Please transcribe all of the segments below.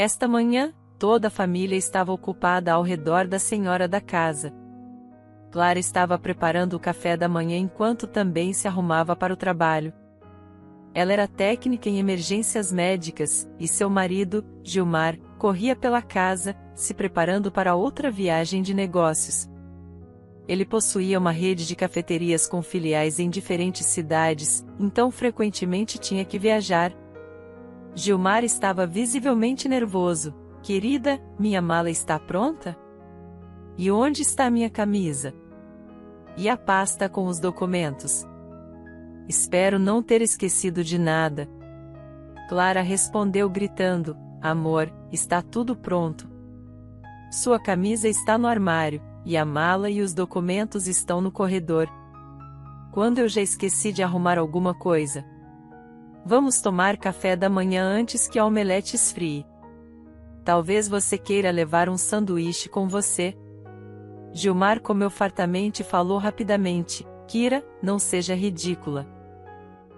Esta manhã, toda a família estava ocupada ao redor da senhora da casa. Clara estava preparando o café da manhã enquanto também se arrumava para o trabalho. Ela era técnica em emergências médicas, e seu marido, Gilmar, corria pela casa, se preparando para outra viagem de negócios. Ele possuía uma rede de cafeterias com filiais em diferentes cidades, então frequentemente tinha que viajar. Gilmar estava visivelmente nervoso. Querida, minha mala está pronta? E onde está minha camisa? E a pasta com os documentos? Espero não ter esquecido de nada. Clara respondeu gritando: Amor, está tudo pronto. Sua camisa está no armário, e a mala e os documentos estão no corredor. Quando eu já esqueci de arrumar alguma coisa? Vamos tomar café da manhã antes que a omelete esfrie. Talvez você queira levar um sanduíche com você. Gilmar comeu fartamente e falou rapidamente: Kira, não seja ridícula.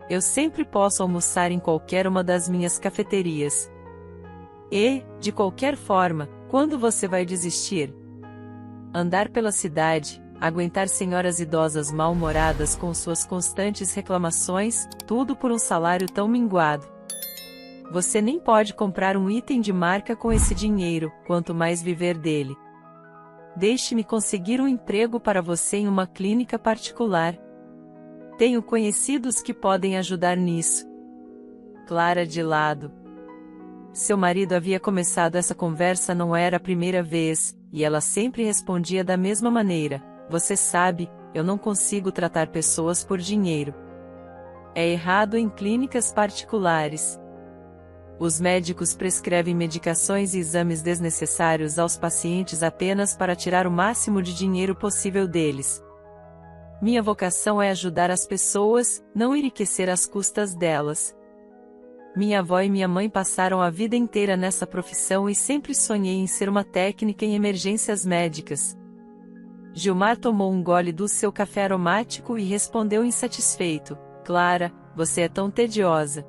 Eu sempre posso almoçar em qualquer uma das minhas cafeterias. E, de qualquer forma, quando você vai desistir? Andar pela cidade, aguentar senhoras idosas mal-humoradas com suas constantes reclamações, tudo por um salário tão minguado. Você nem pode comprar um item de marca com esse dinheiro, quanto mais viver dele. Deixe-me conseguir um emprego para você em uma clínica particular. Tenho conhecidos que podem ajudar nisso. Clara de lado. Seu marido havia começado essa conversa, não era a primeira vez, e ela sempre respondia da mesma maneira: Você sabe, eu não consigo tratar pessoas por dinheiro. É errado em clínicas particulares. Os médicos prescrevem medicações e exames desnecessários aos pacientes apenas para tirar o máximo de dinheiro possível deles. Minha vocação é ajudar as pessoas, não enriquecer às custas delas. Minha avó e minha mãe passaram a vida inteira nessa profissão e sempre sonhei em ser uma técnica em emergências médicas. Gilmar tomou um gole do seu café aromático e respondeu insatisfeito: Clara, você é tão tediosa.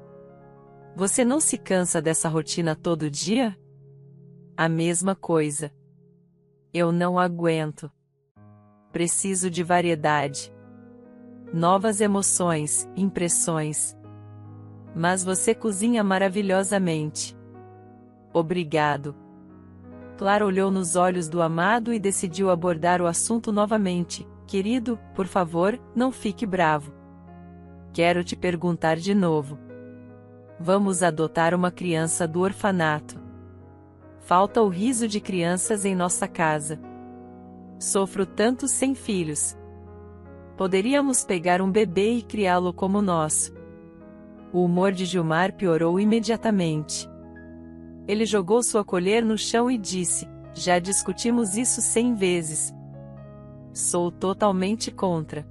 Você não se cansa dessa rotina todo dia? A mesma coisa. Eu não aguento. Preciso de variedade. Novas emoções, impressões. Mas você cozinha maravilhosamente. Obrigado. Clara olhou nos olhos do amado e decidiu abordar o assunto novamente. Querido, por favor, não fique bravo. Quero te perguntar de novo. Vamos adotar uma criança do orfanato. Falta o riso de crianças em nossa casa. Sofro tanto sem filhos. Poderíamos pegar um bebê e criá-lo como nosso. O humor de Gilmar piorou imediatamente. Ele jogou sua colher no chão e disse: Já discutimos isso 100 vezes. Sou totalmente contra.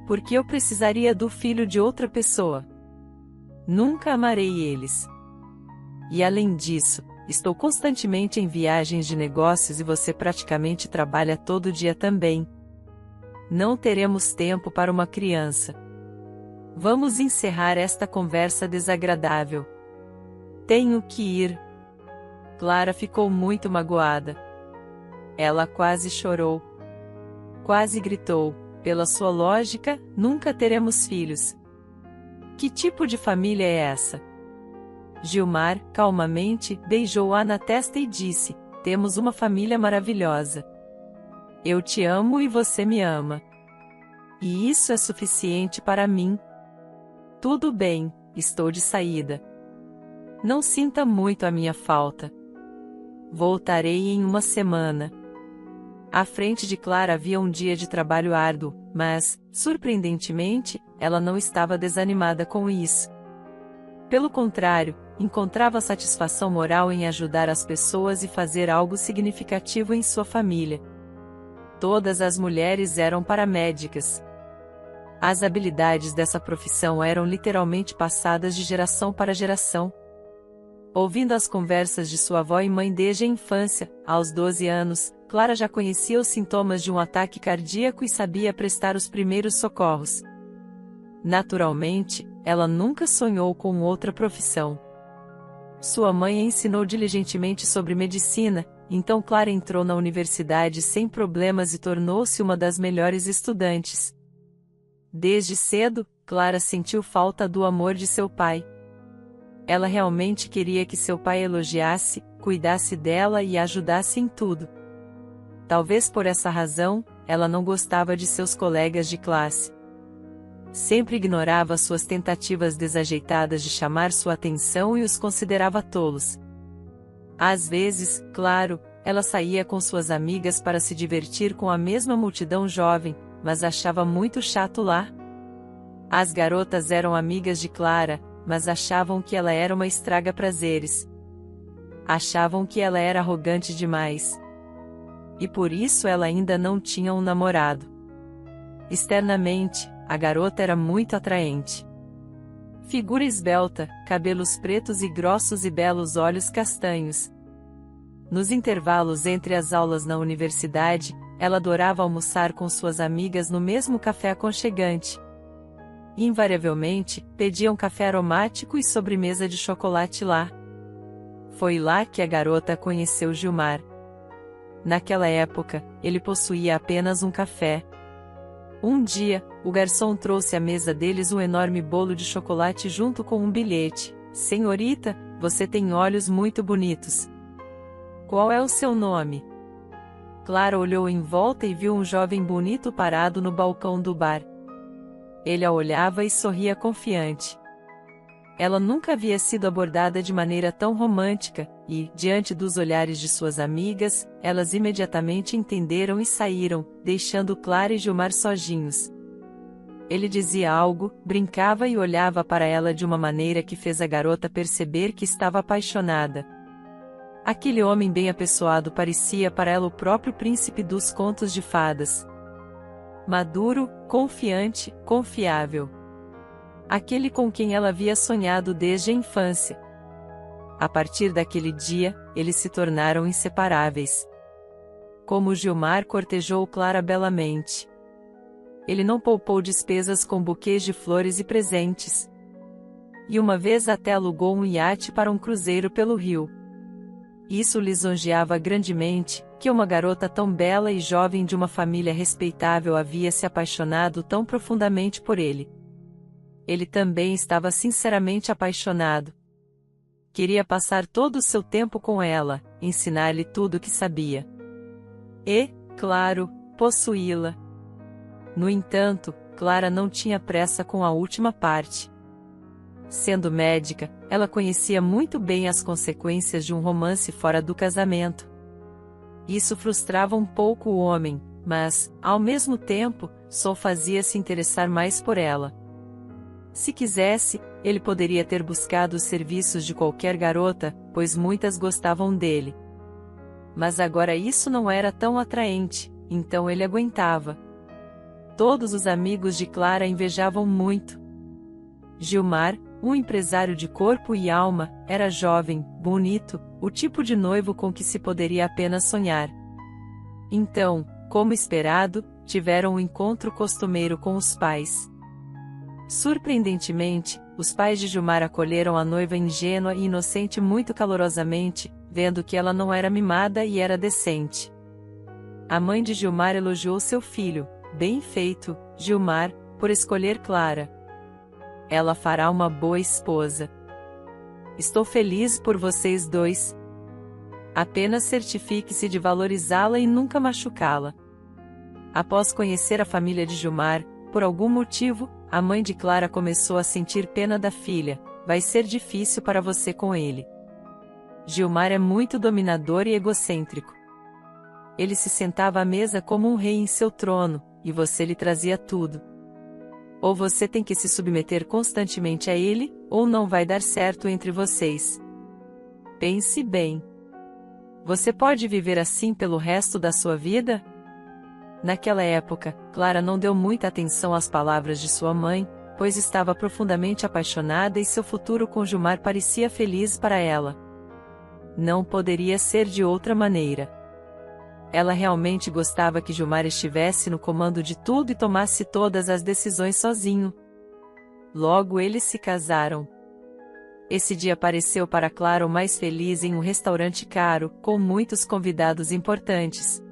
Por que eu precisaria do filho de outra pessoa? Nunca amarei eles. E além disso, estou constantemente em viagens de negócios e você praticamente trabalha todo dia também. Não teremos tempo para uma criança. Vamos encerrar esta conversa desagradável. Tenho que ir. Clara ficou muito magoada. Ela quase chorou. Quase gritou: Pela sua lógica, nunca teremos filhos. Que tipo de família é essa? Gilmar, calmamente, beijou-a na testa e disse: Temos uma família maravilhosa. Eu te amo e você me ama. E isso é suficiente para mim. Tudo bem, estou de saída. Não sinta muito a minha falta. Voltarei em uma semana. À frente de Clara havia um dia de trabalho árduo, mas, surpreendentemente, ela não estava desanimada com isso. Pelo contrário, encontrava satisfação moral em ajudar as pessoas e fazer algo significativo em sua família. Todas as mulheres eram paramédicas. As habilidades dessa profissão eram literalmente passadas de geração para geração. Ouvindo as conversas de sua avó e mãe desde a infância, aos 12 anos, Clara já conhecia os sintomas de um ataque cardíaco e sabia prestar os primeiros socorros. Naturalmente, ela nunca sonhou com outra profissão. Sua mãe a ensinou diligentemente sobre medicina, então Clara entrou na universidade sem problemas e tornou-se uma das melhores estudantes. Desde cedo, Clara sentiu falta do amor de seu pai. Ela realmente queria que seu pai elogiasse, cuidasse dela e a ajudasse em tudo. Talvez por essa razão, ela não gostava de seus colegas de classe. Sempre ignorava suas tentativas desajeitadas de chamar sua atenção e os considerava tolos. Às vezes, claro, ela saía com suas amigas para se divertir com a mesma multidão jovem, mas achava muito chato lá. As garotas eram amigas de Clara, mas achavam que ela era uma estraga-prazeres. Achavam que ela era arrogante demais. E por isso ela ainda não tinha um namorado. Externamente, a garota era muito atraente. Figura esbelta, cabelos pretos e grossos e belos olhos castanhos. Nos intervalos entre as aulas na universidade, ela adorava almoçar com suas amigas no mesmo café aconchegante. Invariavelmente, pediam café aromático e sobremesa de chocolate lá. Foi lá que a garota conheceu Gilmar. Naquela época, ele possuía apenas um café. Um dia, o garçom trouxe à mesa deles um enorme bolo de chocolate junto com um bilhete. Senhorita, você tem olhos muito bonitos. Qual é o seu nome? Clara olhou em volta e viu um jovem bonito parado no balcão do bar. Ele a olhava e sorria confiante. Ela nunca havia sido abordada de maneira tão romântica, e, diante dos olhares de suas amigas, elas imediatamente entenderam e saíram, deixando Clara e Gilmar sozinhos. Ele dizia algo, brincava e olhava para ela de uma maneira que fez a garota perceber que estava apaixonada. Aquele homem bem apessoado parecia para ela o próprio príncipe dos contos de fadas. Maduro, confiante, confiável. Aquele com quem ela havia sonhado desde a infância. A partir daquele dia, eles se tornaram inseparáveis. Como Gilmar cortejou Clara belamente. Ele não poupou despesas com buquês de flores e presentes. E uma vez até alugou um iate para um cruzeiro pelo rio. Isso lisonjeava grandemente, que uma garota tão bela e jovem de uma família respeitável havia se apaixonado tão profundamente por ele. Ele também estava sinceramente apaixonado. Queria passar todo o seu tempo com ela, ensinar-lhe tudo o que sabia. E, claro, possuí-la. No entanto, Clara não tinha pressa com a última parte. Sendo médica, ela conhecia muito bem as consequências de um romance fora do casamento. Isso frustrava um pouco o homem, mas, ao mesmo tempo, só fazia se interessar mais por ela. Se quisesse, ele poderia ter buscado os serviços de qualquer garota, pois muitas gostavam dele. Mas agora isso não era tão atraente, então ele aguentava. Todos os amigos de Clara invejavam muito. Gilmar, um empresário de corpo e alma, era jovem, bonito, o tipo de noivo com que se poderia apenas sonhar. Então, como esperado, tiveram um encontro costumeiro com os pais. Surpreendentemente, os pais de Gilmar acolheram a noiva ingênua e inocente muito calorosamente, vendo que ela não era mimada e era decente. A mãe de Gilmar elogiou seu filho. Bem feito, Gilmar, por escolher Clara. Ela fará uma boa esposa. Estou feliz por vocês dois. Apenas certifique-se de valorizá-la e nunca machucá-la. Após conhecer a família de Gilmar, por algum motivo, a mãe de Clara começou a sentir pena da filha. Vai ser difícil para você com ele. Gilmar é muito dominador e egocêntrico. Ele se sentava à mesa como um rei em seu trono, e você lhe trazia tudo. Ou você tem que se submeter constantemente a ele, ou não vai dar certo entre vocês. Pense bem. Você pode viver assim pelo resto da sua vida? Naquela época, Clara não deu muita atenção às palavras de sua mãe, pois estava profundamente apaixonada e seu futuro com Gilmar parecia feliz para ela. Não poderia ser de outra maneira. Ela realmente gostava que Gilmar estivesse no comando de tudo e tomasse todas as decisões sozinho. Logo eles se casaram. Esse dia pareceu para Clara o mais feliz em um restaurante caro, com muitos convidados importantes.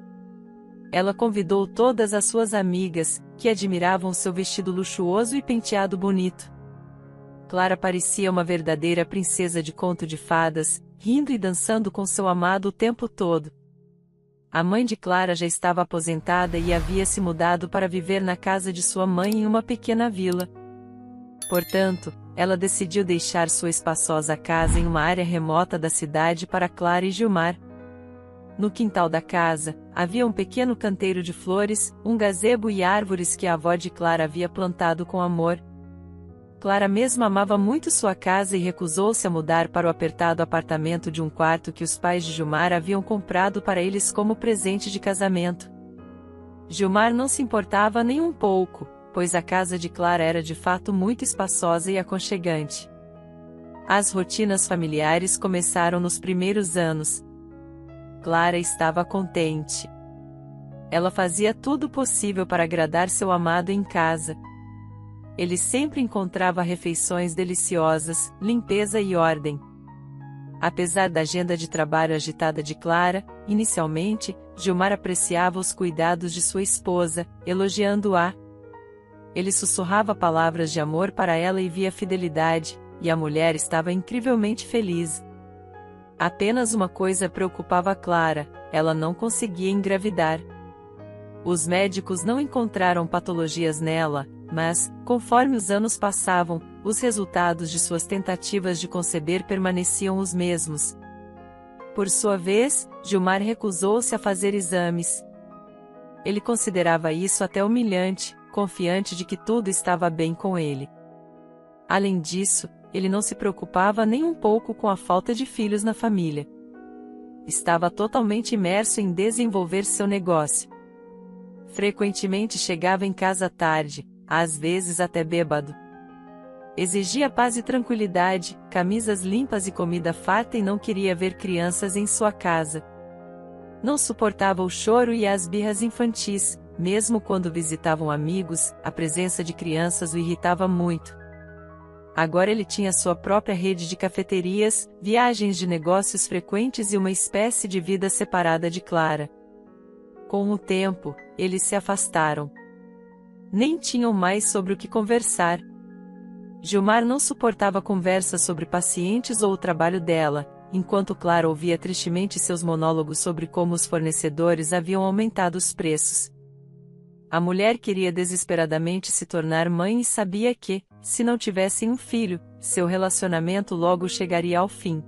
Ela convidou todas as suas amigas, que admiravam seu vestido luxuoso e penteado bonito. Clara parecia uma verdadeira princesa de conto de fadas, rindo e dançando com seu amado o tempo todo. A mãe de Clara já estava aposentada e havia se mudado para viver na casa de sua mãe em uma pequena vila. Portanto, ela decidiu deixar sua espaçosa casa em uma área remota da cidade para Clara e Gilmar. No quintal da casa, havia um pequeno canteiro de flores, um gazebo e árvores que a avó de Clara havia plantado com amor. Clara mesmo amava muito sua casa e recusou-se a mudar para o apertado apartamento de um quarto que os pais de Gilmar haviam comprado para eles como presente de casamento. Gilmar não se importava nem um pouco, pois a casa de Clara era de fato muito espaçosa e aconchegante. As rotinas familiares começaram nos primeiros anos. Clara estava contente. Ela fazia tudo o possível para agradar seu amado em casa. Ele sempre encontrava refeições deliciosas, limpeza e ordem. Apesar da agenda de trabalho agitada de Clara, inicialmente, Gilmar apreciava os cuidados de sua esposa, elogiando-a. Ele sussurrava palavras de amor para ela e via fidelidade, e a mulher estava incrivelmente feliz. Apenas uma coisa preocupava Clara: ela não conseguia engravidar. Os médicos não encontraram patologias nela, mas, conforme os anos passavam, os resultados de suas tentativas de conceber permaneciam os mesmos. Por sua vez, Gilmar recusou-se a fazer exames. Ele considerava isso até humilhante, confiante de que tudo estava bem com ele. Além disso, ele não se preocupava nem um pouco com a falta de filhos na família. Estava totalmente imerso em desenvolver seu negócio. Frequentemente chegava em casa tarde, às vezes até bêbado. Exigia paz e tranquilidade, camisas limpas e comida farta e não queria ver crianças em sua casa. Não suportava o choro e as birras infantis, mesmo quando visitavam amigos, a presença de crianças o irritava muito. Agora ele tinha sua própria rede de cafeterias, viagens de negócios frequentes e uma espécie de vida separada de Clara. Com o tempo, eles se afastaram. Nem tinham mais sobre o que conversar. Gilmar não suportava conversas sobre pacientes ou o trabalho dela, enquanto Clara ouvia tristemente seus monólogos sobre como os fornecedores haviam aumentado os preços. A mulher queria desesperadamente se tornar mãe e sabia que, se não tivessem um filho, seu relacionamento logo chegaria ao fim.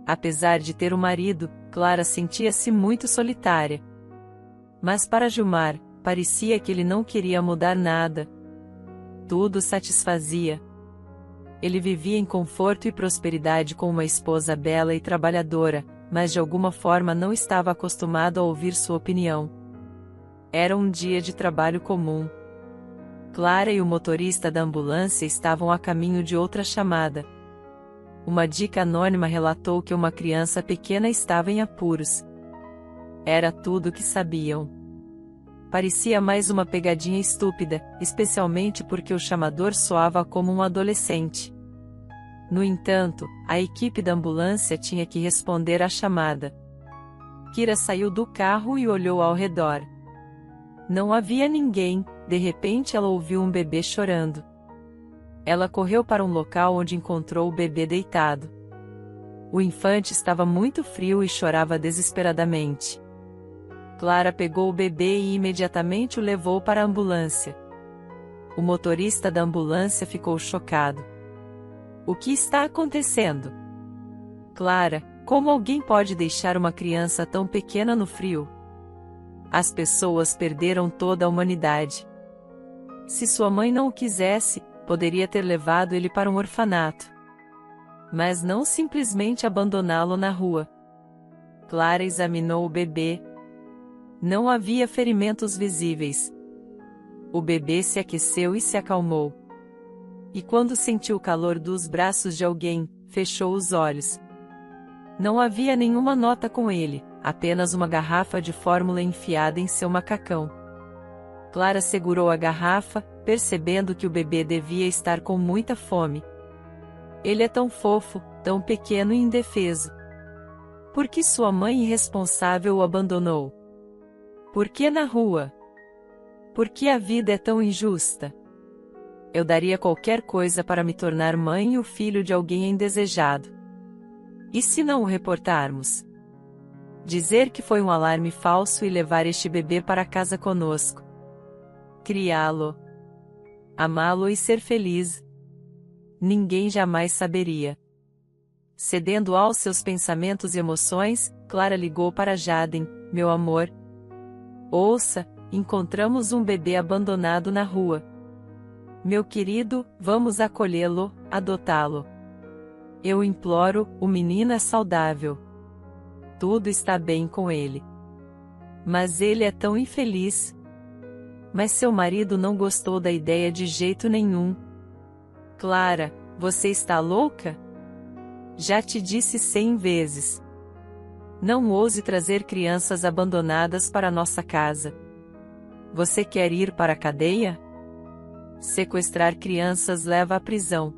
Apesar de ter um marido, Clara sentia-se muito solitária. Mas para Gilmar, parecia que ele não queria mudar nada. Tudo o satisfazia. Ele vivia em conforto e prosperidade com uma esposa bela e trabalhadora, mas de alguma forma não estava acostumado a ouvir sua opinião. Era um dia de trabalho comum. Clara e o motorista da ambulância estavam a caminho de outra chamada. Uma dica anônima relatou que uma criança pequena estava em apuros. Era tudo o que sabiam. Parecia mais uma pegadinha estúpida, especialmente porque o chamador soava como um adolescente. No entanto, a equipe da ambulância tinha que responder à chamada. Kira saiu do carro e olhou ao redor. Não havia ninguém. De repente ela ouviu um bebê chorando. Ela correu para um local onde encontrou o bebê deitado. O infante estava muito frio e chorava desesperadamente. Clara pegou o bebê e imediatamente o levou para a ambulância. O motorista da ambulância ficou chocado. O que está acontecendo? Clara, como alguém pode deixar uma criança tão pequena no frio? As pessoas perderam toda a humanidade. Se sua mãe não o quisesse, poderia ter levado ele para um orfanato. Mas não simplesmente abandoná-lo na rua. Clara examinou o bebê. Não havia ferimentos visíveis. O bebê se aqueceu e se acalmou. E quando sentiu o calor dos braços de alguém, fechou os olhos. Não havia nenhuma nota com ele, apenas uma garrafa de fórmula enfiada em seu macacão. Clara segurou a garrafa, percebendo que o bebê devia estar com muita fome. Ele é tão fofo, tão pequeno e indefeso. Por que sua mãe irresponsável o abandonou? Por que na rua? Por que a vida é tão injusta? Eu daria qualquer coisa para me tornar mãe e o filho de alguém indesejado. E se não o reportarmos? Dizer que foi um alarme falso e levar este bebê para casa conosco. Criá-lo. Amá-lo e ser feliz. Ninguém jamais saberia. Cedendo aos seus pensamentos e emoções, Clara ligou para Jaden. Meu amor. Ouça, encontramos um bebê abandonado na rua. Meu querido, vamos acolhê-lo, adotá-lo. Eu imploro, o menino é saudável. Tudo está bem com ele. Mas ele é tão infeliz. Mas seu marido não gostou da ideia de jeito nenhum. Clara, você está louca? Já te disse 100 vezes. Não ouse trazer crianças abandonadas para nossa casa. Você quer ir para a cadeia? Sequestrar crianças leva à prisão.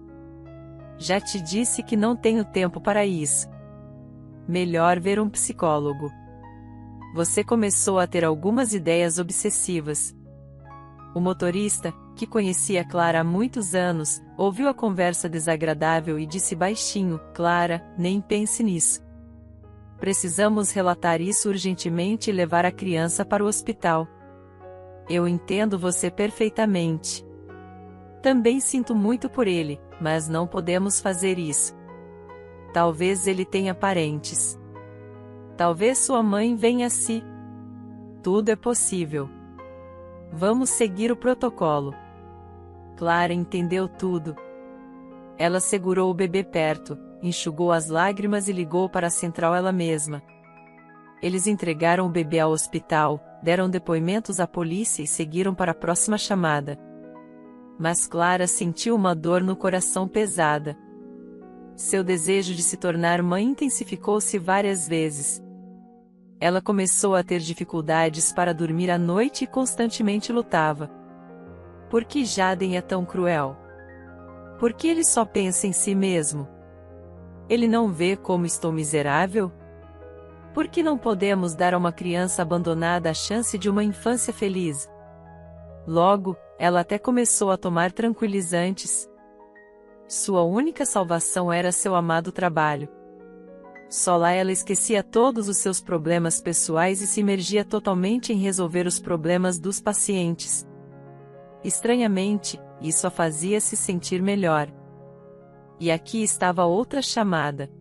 Já te disse que não tenho tempo para isso. Melhor ver um psicólogo. Você começou a ter algumas ideias obsessivas. O motorista, que conhecia Clara há muitos anos, ouviu a conversa desagradável e disse baixinho: Clara, nem pense nisso. Precisamos relatar isso urgentemente e levar a criança para o hospital. Eu entendo você perfeitamente. Também sinto muito por ele, mas não podemos fazer isso. Talvez ele tenha parentes. Talvez sua mãe venha se. Tudo é possível. Vamos seguir o protocolo. Clara entendeu tudo. Ela segurou o bebê perto, enxugou as lágrimas e ligou para a central ela mesma. Eles entregaram o bebê ao hospital, deram depoimentos à polícia e seguiram para a próxima chamada. Mas Clara sentiu uma dor no coração pesada. Seu desejo de se tornar mãe intensificou-se várias vezes. Ela começou a ter dificuldades para dormir à noite e constantemente lutava. Por que Jaden é tão cruel? Por que ele só pensa em si mesmo? Ele não vê como estou miserável? Por que não podemos dar a uma criança abandonada a chance de uma infância feliz? Logo, ela até começou a tomar tranquilizantes. Sua única salvação era seu amado trabalho. Só lá ela esquecia todos os seus problemas pessoais e se imergia totalmente em resolver os problemas dos pacientes. Estranhamente, isso a fazia se sentir melhor. E aqui estava outra chamada.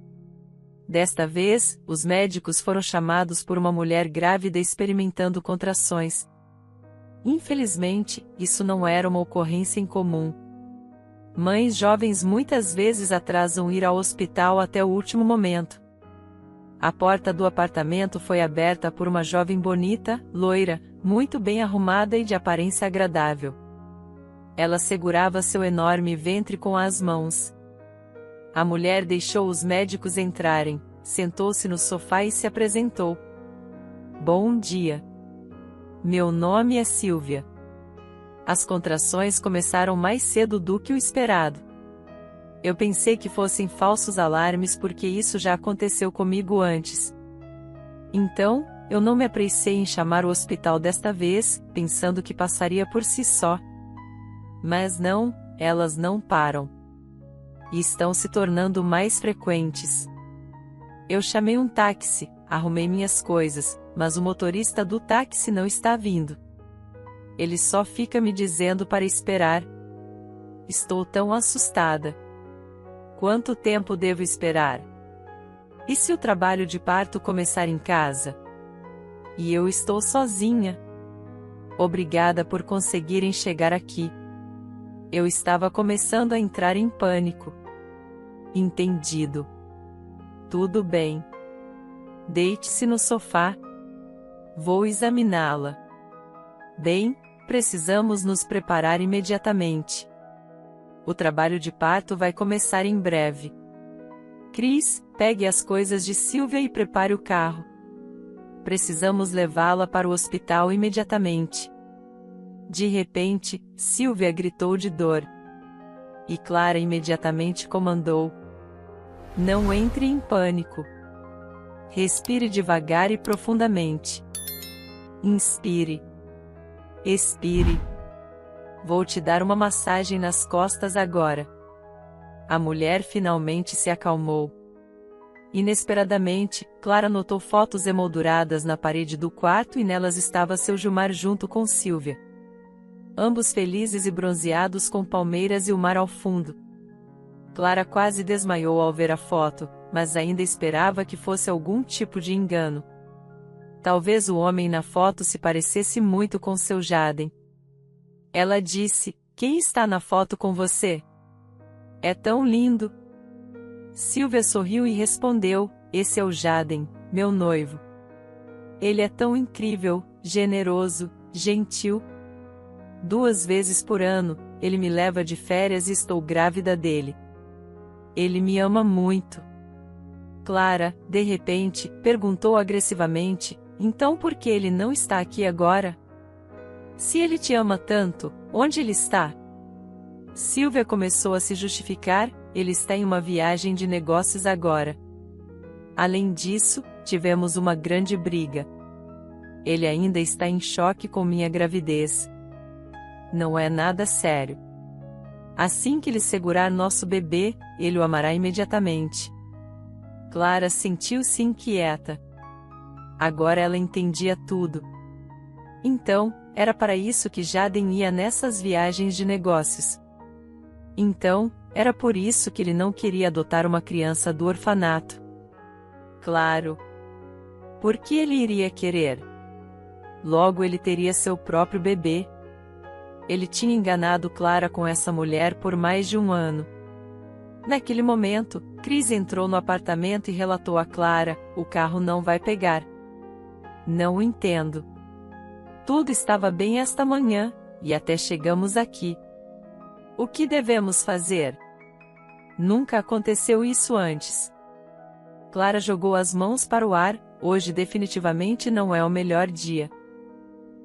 Desta vez, os médicos foram chamados por uma mulher grávida experimentando contrações. Infelizmente, isso não era uma ocorrência incomum. Mães jovens muitas vezes atrasam ir ao hospital até o último momento. A porta do apartamento foi aberta por uma jovem bonita, loira, muito bem arrumada e de aparência agradável. Ela segurava seu enorme ventre com as mãos. A mulher deixou os médicos entrarem, sentou-se no sofá e se apresentou. Bom dia. Meu nome é Silvia. As contrações começaram mais cedo do que o esperado. Eu pensei que fossem falsos alarmes porque isso já aconteceu comigo antes. Então, eu não me apressei em chamar o hospital desta vez, pensando que passaria por si só. Mas não, elas não param. E estão se tornando mais frequentes. Eu chamei um táxi, arrumei minhas coisas, mas o motorista do táxi não está vindo. Ele só fica me dizendo para esperar. Estou tão assustada. Quanto tempo devo esperar? E se o trabalho de parto começar em casa? E eu estou sozinha. Obrigada por conseguirem chegar aqui. Eu estava começando a entrar em pânico. Entendido. Tudo bem. Deite-se no sofá. Vou examiná-la. Bem, precisamos nos preparar imediatamente. O trabalho de parto vai começar em breve. Chris, pegue as coisas de Silvia e prepare o carro. Precisamos levá-la para o hospital imediatamente. De repente, Silvia gritou de dor. E Clara imediatamente comandou: não entre em pânico. Respire devagar e profundamente. Inspire. Expire. Vou te dar uma massagem nas costas agora. A mulher finalmente se acalmou. Inesperadamente, Clara notou fotos emolduradas na parede do quarto e nelas estava seu Gilmar junto com Sílvia. Ambos felizes e bronzeados com palmeiras e o mar ao fundo. Clara quase desmaiou ao ver a foto, mas ainda esperava que fosse algum tipo de engano. Talvez o homem na foto se parecesse muito com seu Jaden. Ela disse: quem está na foto com você? É tão lindo. Sílvia sorriu e respondeu: esse é o Jaden, meu noivo. Ele é tão incrível, generoso, gentil. 2 vezes por ano, ele me leva de férias e estou grávida dele. Ele me ama muito. Clara, de repente, perguntou agressivamente: então por que ele não está aqui agora? Se ele te ama tanto, onde ele está? Sílvia começou a se justificar: ele está em uma viagem de negócios agora. Além disso, tivemos uma grande briga. Ele ainda está em choque com minha gravidez. Não é nada sério. Assim que ele segurar nosso bebê, ele o amará imediatamente. Clara sentiu-se inquieta. Agora ela entendia tudo. Então, era para isso que Jaden ia nessas viagens de negócios. Então, era por isso que ele não queria adotar uma criança do orfanato. Claro. Por que ele iria querer? Logo ele teria seu próprio bebê. Ele tinha enganado Clara com essa mulher por mais de 1 ano. Naquele momento, Cris entrou no apartamento e relatou a Clara: o carro não vai pegar. Não entendo. Tudo estava bem esta manhã, e até chegamos aqui. O que devemos fazer? Nunca aconteceu isso antes. Clara jogou as mãos para o ar: hoje definitivamente não é o melhor dia.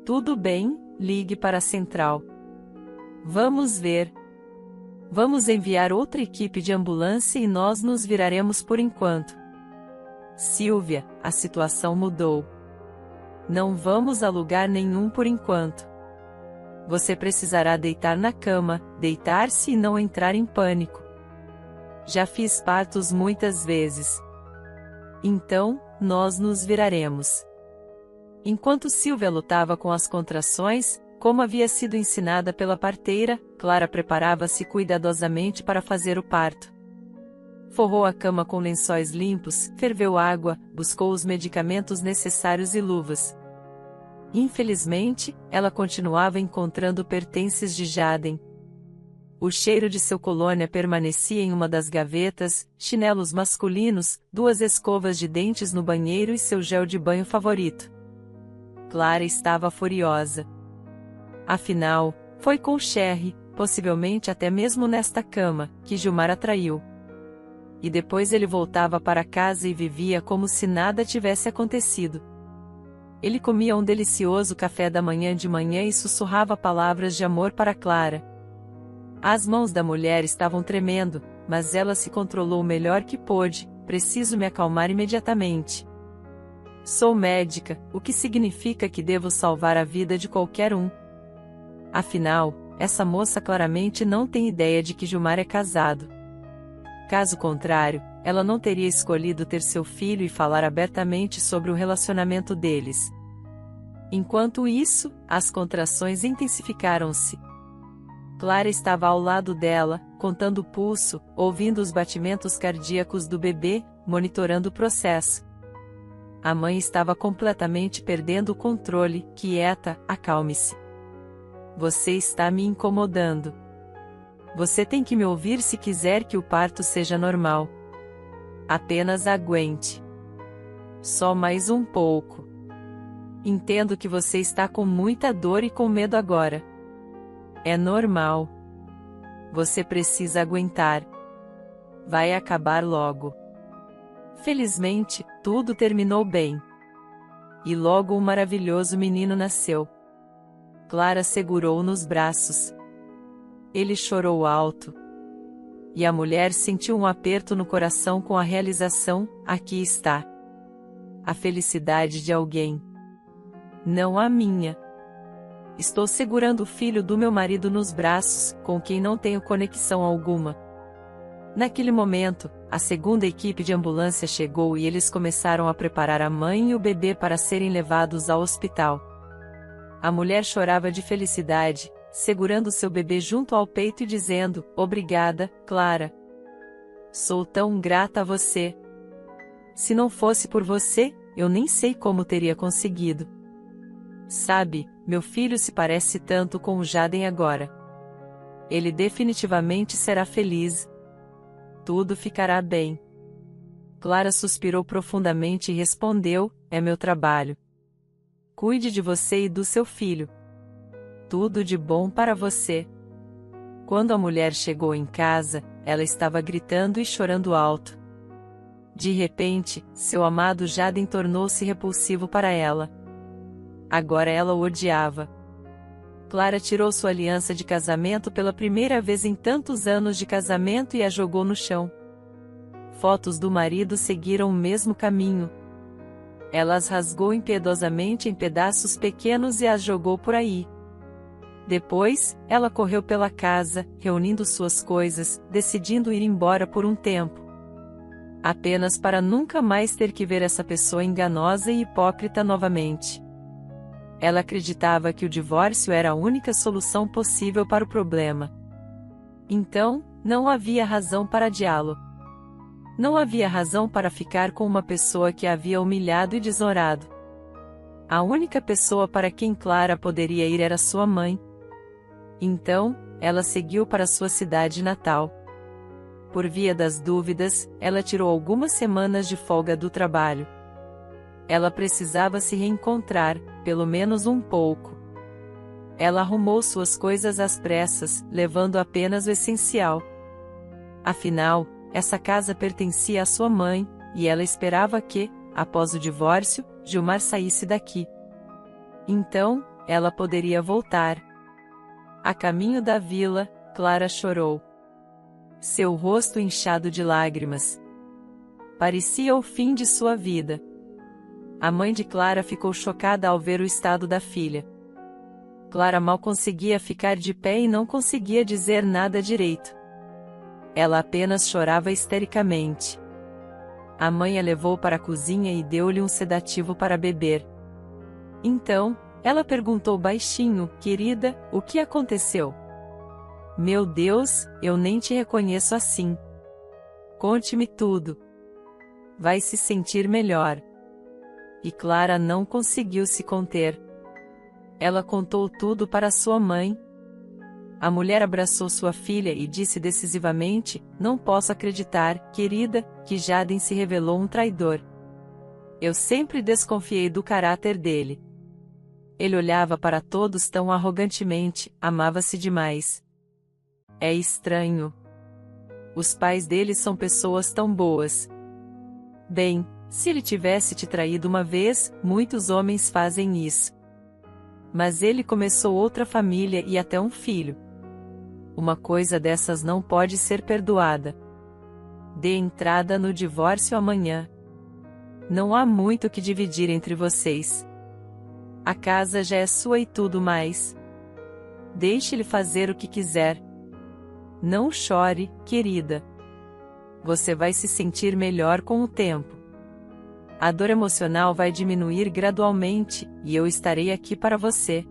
Tudo bem, ligue para a central. Vamos ver. Vamos enviar outra equipe de ambulância e nós nos viraremos por enquanto. Sílvia, a situação mudou. Não vamos a lugar nenhum por enquanto. Você precisará deitar na cama, deitar-se e não entrar em pânico. Já fiz partos muitas vezes. Então, nós nos viraremos. Enquanto Sílvia lutava com as contrações, como havia sido ensinada pela parteira, Clara preparava-se cuidadosamente para fazer o parto. Forrou a cama com lençóis limpos, ferveu água, buscou os medicamentos necessários e luvas. Infelizmente, ela continuava encontrando pertences de Jaden. O cheiro de seu colônia permanecia em uma das gavetas, chinelos masculinos, 2 escovas de dentes no banheiro e seu gel de banho favorito. Clara estava furiosa. Afinal, foi com Sherry, possivelmente até mesmo nesta cama, que Gilmar atraiu. E depois ele voltava para casa e vivia como se nada tivesse acontecido. Ele comia um delicioso café da manhã de manhã e sussurrava palavras de amor para Clara. As mãos da mulher estavam tremendo, mas ela se controlou o melhor que pôde: preciso me acalmar imediatamente. Sou médica, o que significa que devo salvar a vida de qualquer um. Afinal, essa moça claramente não tem ideia de que Gilmar é casado. Caso contrário, ela não teria escolhido ter seu filho e falar abertamente sobre o relacionamento deles. Enquanto isso, as contrações intensificaram-se. Clara estava ao lado dela, contando o pulso, ouvindo os batimentos cardíacos do bebê, monitorando o processo. A mãe estava completamente perdendo o controle. Quieta, acalme-se. Você está me incomodando. Você tem que me ouvir se quiser que o parto seja normal. Apenas aguente. Só mais um pouco. Entendo que você está com muita dor e com medo agora. É normal. Você precisa aguentar. Vai acabar logo. Felizmente, tudo terminou bem. E logo um maravilhoso menino nasceu. Clara segurou-o nos braços. Ele chorou alto. E a mulher sentiu um aperto no coração com a realização: aqui está a felicidade de alguém, não a minha. Estou segurando o filho do meu marido nos braços, com quem não tenho conexão alguma. Naquele momento, a segunda equipe de ambulância chegou e eles começaram a preparar a mãe e o bebê para serem levados ao hospital. A mulher chorava de felicidade, segurando seu bebê junto ao peito e dizendo: obrigada, Clara. Sou tão grata a você. Se não fosse por você, eu nem sei como teria conseguido. Sabe, meu filho se parece tanto com o Jaden agora. Ele definitivamente será feliz. Tudo ficará bem. Clara suspirou profundamente e respondeu: é meu trabalho. Cuide de você e do seu filho. Tudo de bom para você. Quando a mulher chegou em casa, ela estava gritando e chorando alto. De repente, seu amado Jaden tornou-se repulsivo para ela. Agora ela o odiava. Clara tirou sua aliança de casamento pela primeira vez em tantos anos de casamento e a jogou no chão. Fotos do marido seguiram o mesmo caminho. Ela as rasgou impiedosamente em pedaços pequenos e as jogou por aí. Depois, ela correu pela casa, reunindo suas coisas, decidindo ir embora por um tempo. Apenas para nunca mais ter que ver essa pessoa enganosa e hipócrita novamente. Ela acreditava que o divórcio era a única solução possível para o problema. Então, não havia razão para adiá-lo. Não havia razão para ficar com uma pessoa que a havia humilhado e desonrado. A única pessoa para quem Clara poderia ir era sua mãe. Então, ela seguiu para sua cidade natal. Por via das dúvidas, ela tirou algumas semanas de folga do trabalho. Ela precisava se reencontrar, pelo menos um pouco. Ela arrumou suas coisas às pressas, levando apenas o essencial. Afinal, essa casa pertencia à sua mãe, e ela esperava que, após o divórcio, Gilmar saísse daqui. Então, ela poderia voltar. A caminho da vila, Clara chorou. Seu rosto inchado de lágrimas. Parecia o fim de sua vida. A mãe de Clara ficou chocada ao ver o estado da filha. Clara mal conseguia ficar de pé e não conseguia dizer nada direito. Ela apenas chorava histericamente. A mãe a levou para a cozinha e deu-lhe um sedativo para beber. Então, ela perguntou baixinho: querida, o que aconteceu? Meu Deus, eu nem te reconheço assim. Conte-me tudo. Vai se sentir melhor. E Clara não conseguiu se conter. Ela contou tudo para sua mãe. A mulher abraçou sua filha e disse decisivamente: não posso acreditar, querida, que Jaden se revelou um traidor. Eu sempre desconfiei do caráter dele. Ele olhava para todos tão arrogantemente, amava-se demais. É estranho. Os pais dele são pessoas tão boas. Bem, se ele tivesse te traído uma vez, muitos homens fazem isso. Mas ele começou outra família e até um filho. Uma coisa dessas não pode ser perdoada. Dê entrada no divórcio amanhã. Não há muito o que dividir entre vocês. A casa já é sua e tudo mais. Deixe-lhe fazer o que quiser. Não chore, querida. Você vai se sentir melhor com o tempo. A dor emocional vai diminuir gradualmente, e eu estarei aqui para você.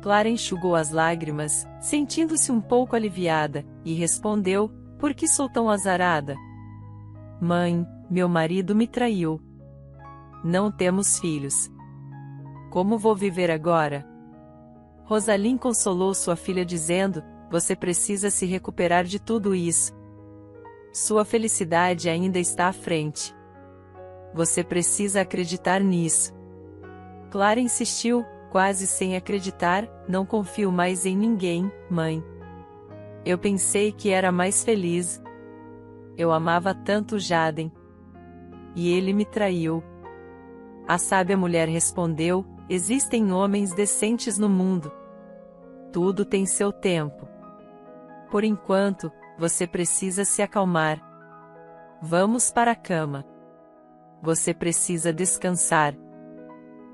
Clara enxugou as lágrimas, sentindo-se um pouco aliviada, e respondeu: por que sou tão azarada? Mãe, meu marido me traiu. Não temos filhos. Como vou viver agora? Rosaline consolou sua filha dizendo: você precisa se recuperar de tudo isso. Sua felicidade ainda está à frente. Você precisa acreditar nisso. Clara insistiu, quase sem acreditar: não confio mais em ninguém, mãe. Eu pensei que era mais feliz. Eu amava tanto Jaden. E ele me traiu. A sábia mulher respondeu: existem homens decentes no mundo. Tudo tem seu tempo. Por enquanto, Você precisa se acalmar. Vamos para a cama. Você precisa descansar.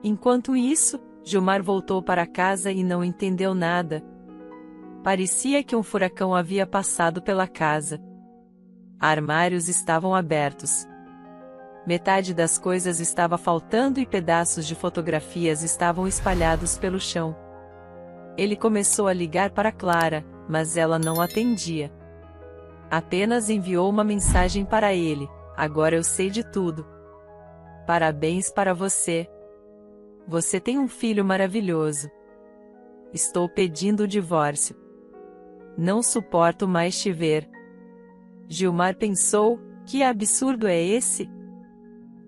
Enquanto isso, Gilmar voltou para casa e não entendeu nada. Parecia que um furacão havia passado pela casa. Armários estavam abertos. Metade das coisas estava faltando e pedaços de fotografias estavam espalhados pelo chão. Ele começou a ligar para Clara, mas ela não atendia. Apenas enviou uma mensagem para ele: agora eu sei de tudo. Parabéns para você. Você tem um filho maravilhoso. Estou pedindo o divórcio. Não suporto mais te ver. Gilmar pensou: que absurdo é esse?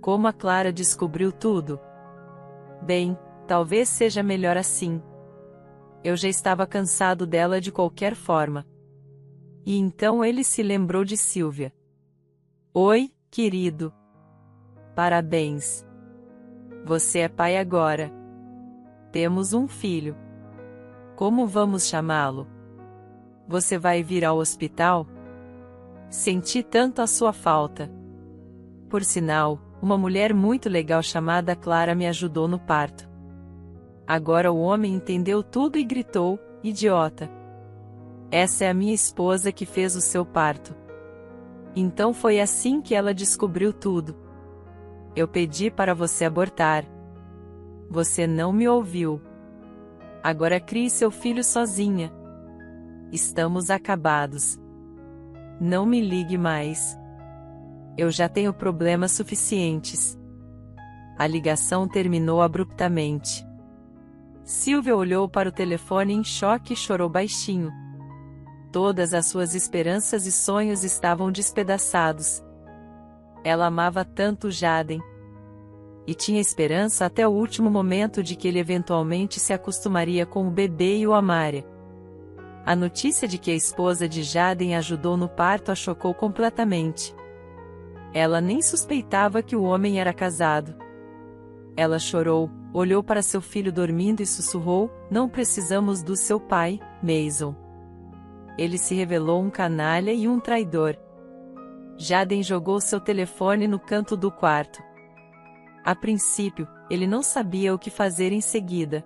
Como a Clara descobriu tudo? Bem, talvez seja melhor assim. Eu já estava cansado dela de qualquer forma. E então ele se lembrou de Silvia. Oi, querido. Parabéns. Você é pai agora. Temos um filho. Como vamos chamá-lo? Você vai vir ao hospital? Senti tanto a sua falta. Por sinal, uma mulher muito legal chamada Clara me ajudou no parto. Agora o homem entendeu tudo e gritou: idiota! Essa é a minha esposa que fez o seu parto. Então foi assim que ela descobriu tudo. Eu pedi para você abortar. Você não me ouviu. Agora crie seu filho sozinha. Estamos acabados. Não me ligue mais. Eu já tenho problemas suficientes. A ligação terminou abruptamente. Silvia olhou para o telefone em choque e chorou baixinho. Todas as suas esperanças e sonhos estavam despedaçados. Ela amava tanto Jaden. E tinha esperança até o último momento de que ele eventualmente se acostumaria com o bebê e o amaria. A notícia de que a esposa de Jaden ajudou no parto a chocou completamente. Ela nem suspeitava que o homem era casado. Ela chorou, olhou para seu filho dormindo e sussurrou: não precisamos do seu pai, Mason. Ele se revelou um canalha e um traidor. Jaden jogou seu telefone no canto do quarto. A princípio, ele não sabia o que fazer em seguida.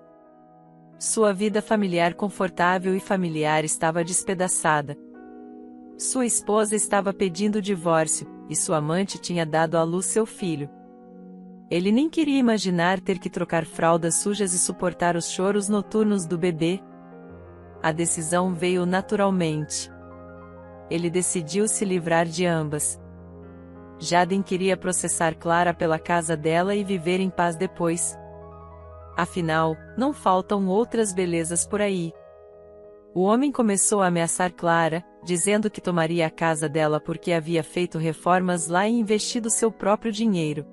Sua vida familiar confortável e familiar estava despedaçada. Sua esposa estava pedindo divórcio, e sua amante tinha dado à luz seu filho. Ele nem queria imaginar ter que trocar fraldas sujas e suportar os choros noturnos do bebê. A decisão veio naturalmente. Ele decidiu se livrar de ambas. Jaden queria processar Clara pela casa dela e viver em paz depois. Afinal, não faltam outras belezas por aí. O homem começou a ameaçar Clara, dizendo que tomaria a casa dela porque havia feito reformas lá e investido seu próprio dinheiro.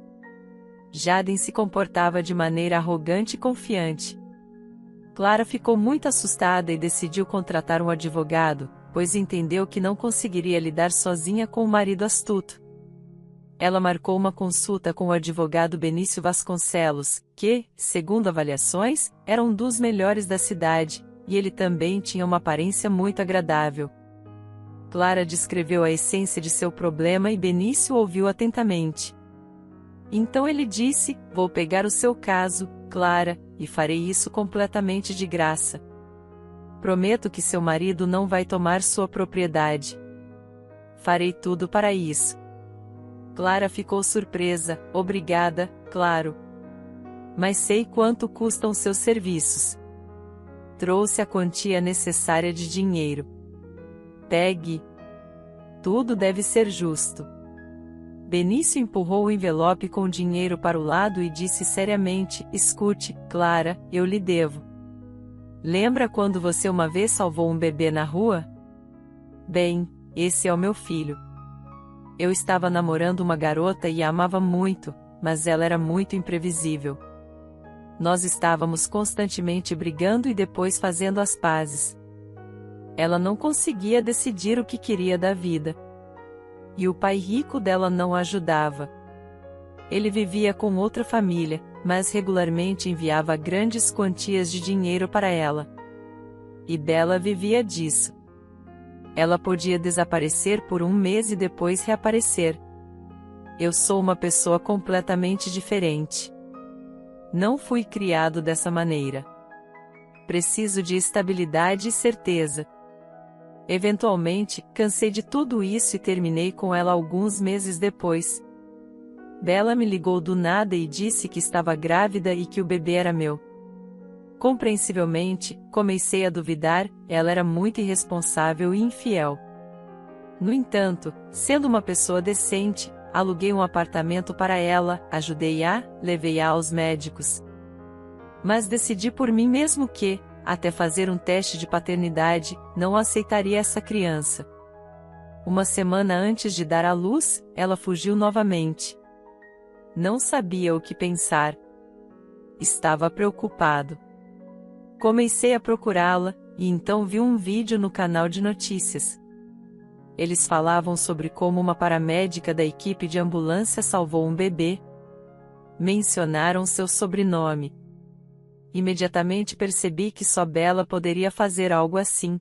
Jaden se comportava de maneira arrogante e confiante. Clara ficou muito assustada e decidiu contratar um advogado, pois entendeu que não conseguiria lidar sozinha com o marido astuto. Ela marcou uma consulta com o advogado Benício Vasconcelos, que, segundo avaliações, era um dos melhores da cidade, e ele também tinha uma aparência muito agradável. Clara descreveu a essência de seu problema e Benício ouviu atentamente. Então ele disse: vou pegar o seu caso, Clara, e farei isso completamente de graça. Prometo que seu marido não vai tomar sua propriedade. Farei tudo para isso. Clara ficou surpresa. Obrigada, claro. Mas sei quanto custam seus serviços. Trouxe a quantia necessária de dinheiro. Pegue. Tudo deve ser justo. Benício empurrou o envelope com dinheiro para o lado e disse seriamente: escute, Clara, eu lhe devo. Lembra quando você uma vez salvou um bebê na rua? Bem, esse é o meu filho. Eu estava namorando uma garota e a amava muito, mas ela era muito imprevisível. Nós estávamos constantemente brigando e depois fazendo as pazes. Ela não conseguia decidir o que queria da vida. E o pai rico dela não a ajudava. Ele vivia com outra família, mas regularmente enviava grandes quantias de dinheiro para ela. E Bella vivia disso. Ela podia desaparecer por um mês e depois reaparecer. Eu sou uma pessoa completamente diferente. Não fui criado dessa maneira. Preciso de estabilidade e certeza. Eventualmente, cansei de tudo isso e terminei com ela alguns meses depois. Bella me ligou do nada e disse que estava grávida e que o bebê era meu. Compreensivelmente, comecei a duvidar, ela era muito irresponsável e infiel. No entanto, sendo uma pessoa decente, aluguei um apartamento para ela, ajudei-a, levei-a aos médicos. Mas decidi por mim mesmo que, até fazer um teste de paternidade, não aceitaria essa criança. Uma semana antes de dar à luz, ela fugiu novamente. Não sabia o que pensar. Estava preocupado. Comecei a procurá-la, e então vi um vídeo no canal de notícias. Eles falavam sobre como uma paramédica da equipe de ambulância salvou um bebê. Mencionaram seu sobrenome. Imediatamente percebi que só Bella poderia fazer algo assim.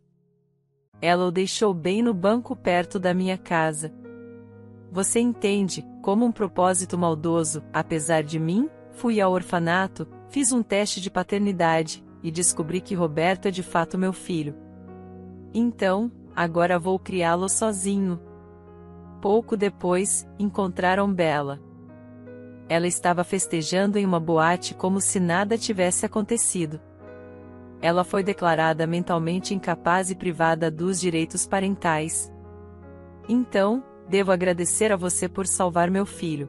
Ela o deixou bem no banco perto da minha casa. Você entende, como um propósito maldoso, apesar de mim, fui ao orfanato, fiz um teste de paternidade, e descobri que Roberto é de fato meu filho. Então, agora vou criá-lo sozinho. Pouco depois, encontraram Bella. Ela estava festejando em uma boate como se nada tivesse acontecido. Ela foi declarada mentalmente incapaz e privada dos direitos parentais. Então, devo agradecer a você por salvar meu filho.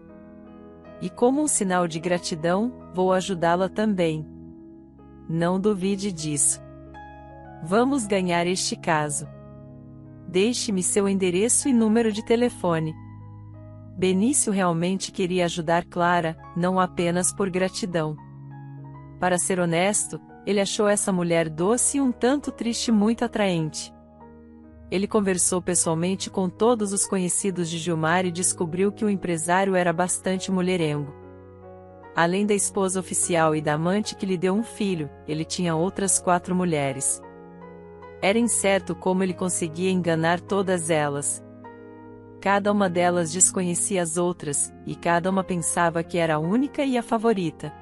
E como um sinal de gratidão, vou ajudá-la também. Não duvide disso. Vamos ganhar este caso. Deixe-me seu endereço e número de telefone. Benício realmente queria ajudar Clara, não apenas por gratidão. Para ser honesto, ele achou essa mulher doce e um tanto triste muito atraente. Ele conversou pessoalmente com todos os conhecidos de Gilmar e descobriu que o empresário era bastante mulherengo. Além da esposa oficial e da amante que lhe deu um filho, ele tinha outras 4 mulheres. Era incerto como ele conseguia enganar todas elas. Cada uma delas desconhecia as outras, e cada uma pensava que era a única e a favorita.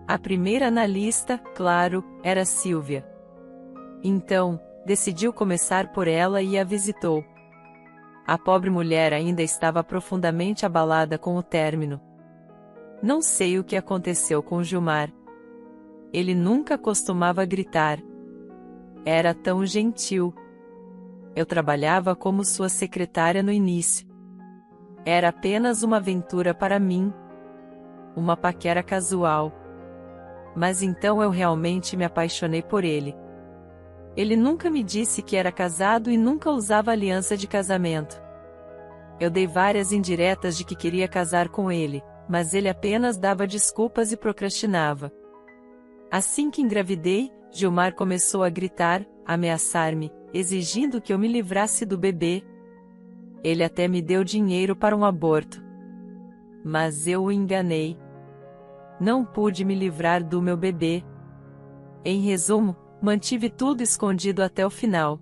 A primeira na lista, claro, era Sílvia. Então, decidiu começar por ela e a visitou. A pobre mulher ainda estava profundamente abalada com o término. Não sei o que aconteceu com Gilmar. Ele nunca costumava gritar. Era tão gentil. Eu trabalhava como sua secretária no início. Era apenas uma aventura para mim. Uma paquera casual. Mas então eu realmente me apaixonei por ele. Ele nunca me disse que era casado e nunca usava aliança de casamento. Eu dei várias indiretas de que queria casar com ele, mas ele apenas dava desculpas e procrastinava. Assim que engravidei, Gilmar começou a gritar, ameaçar-me, exigindo que eu me livrasse do bebê. Ele até me deu dinheiro para um aborto. Mas eu o enganei. Não pude me livrar do meu bebê. Em resumo, mantive tudo escondido até o final.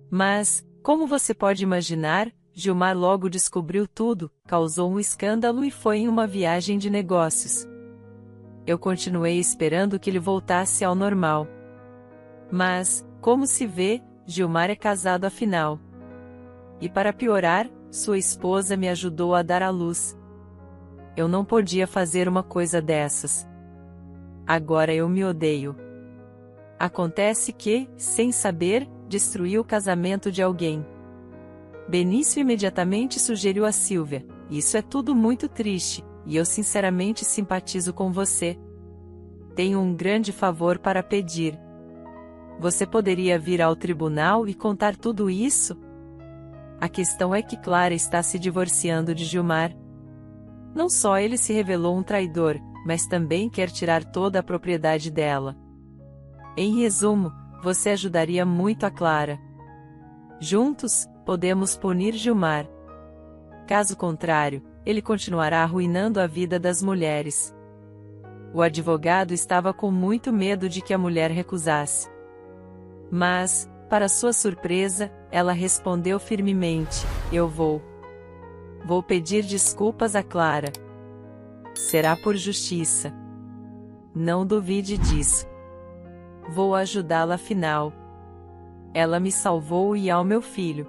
Mas, como você pode imaginar, Gilmar logo descobriu tudo, causou um escândalo e foi em uma viagem de negócios. Eu continuei esperando que ele voltasse ao normal. Mas, como se vê, Gilmar é casado afinal. E para piorar, sua esposa me ajudou a dar à luz. Eu não podia fazer uma coisa dessas. Agora eu me odeio. Acontece que, sem saber, destruí o casamento de alguém. Benício imediatamente sugeriu a Sílvia: isso é tudo muito triste, e eu sinceramente simpatizo com você. Tenho um grande favor para pedir. Você poderia vir ao tribunal e contar tudo isso? A questão é que Clara está se divorciando de Gilmar. Não só ele se revelou um traidor, mas também quer tirar toda a propriedade dela. Em resumo, você ajudaria muito a Clara. Juntos, podemos punir Gilmar. Caso contrário, ele continuará arruinando a vida das mulheres. O advogado estava com muito medo de que a mulher recusasse. Mas, Para sua surpresa, ela respondeu firmemente: eu vou pedir desculpas a Clara. Será por justiça. Não duvide disso. Vou ajudá-la afinal. Ela me salvou e ao meu filho.